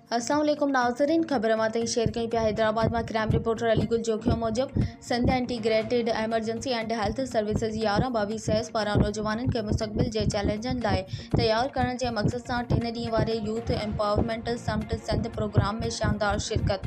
अस्सलाम वालेकुम नाज़रीन, ख़बर माते शेयर कई पिया हैदराबाद में क्राइम रिपोर्टर अलीगुल जोखियो मूजिब Sindh integrated emergency and health services 11-22 सहस पारां नौजवाननि के मुस्तक़बिल जे चैलेंजनि लाइ तैयार करण जे मक़सद सां 3 ॾींहं वारे youth empowerment summit Sindh programme में शानदार शिरकत।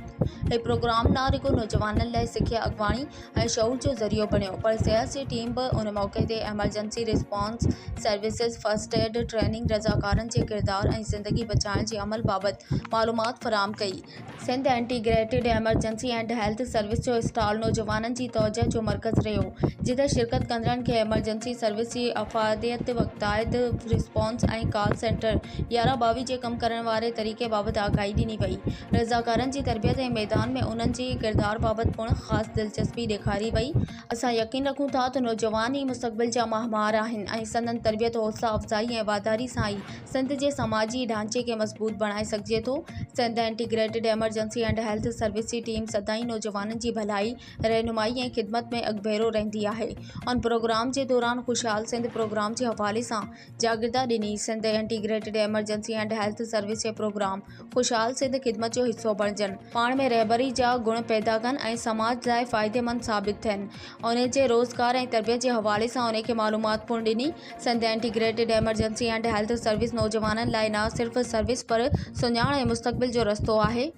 ये प्रोग्राम ना रुगो नौजवाननि लाइ सिख्या अगवाणी ऐं शऊर जो ज़रियो बणियो, पर सिहत जी टीम भी उन मौके ते emergency response services, first aid training, रज़ाकारनि जे किरदार ऐं ज़िंदगी बचाइण जे अमल बाबति मालूमात फराहम कई। Sindh integrated emergency and health service जो स्टॉल नौजवाननि जी तवज्जो जो मरकज़ रहियो, जिते शिरकत कंदड़नि खे एमरजेंसी सर्विस जी अफ़ादियत, वक़्तायत, रिस्पॉन्स ऐं कॉल सेंटर 11-22 जे कम करण वारे तरीक़े बाबति आगाही ॾिनी वई। रज़ाकारनि जी तरबियत ऐं मैदान में उन्हनि जी किरदार बाबति पिणु ख़ासि दिलचस्पी ॾेखारी वई। असां यकीन रखूं था त नौजवान ई मुस्तक़बिल जा माहमार आहिनि ऐं संदनि तरबियत, हौसला अफ़ज़ाई ऐं वाधारी सां ई सिंध जे समाजी ढांचे खे मज़बूत बणाए सघिजे थो। Sindh integrated emergency and health service जी टीम सदाईं नौजवाननि जी भलाई, रहनुमाई ऐं ख़िदमत में अॻिभेरो रहंदी आहे। उन प्रोग्राम जे दौरान खुशहाल सिंध प्रोग्राम जे हवाले सां जागृता ॾिनी। Sindh integrated emergency and health service जे प्रोग्राम खुशहाल सिंध ख़िदमत जो हिस्सो बणजनि, पाण में रहबरी जा गुण पैदा कनि ऐं समाज लाइ फ़ाइदेमंद साबित थियनि। उन जे रोज़गार ऐं तरबियत जे हवाले सां उन खे मालूमात पिणु ॾिनी। Sindh integrated emergency and health service नौजवाननि लाइ न सिर्फ़ सर्विस पर सुञाण ऐं मुस्तक़बिल जो रस्तो आहे।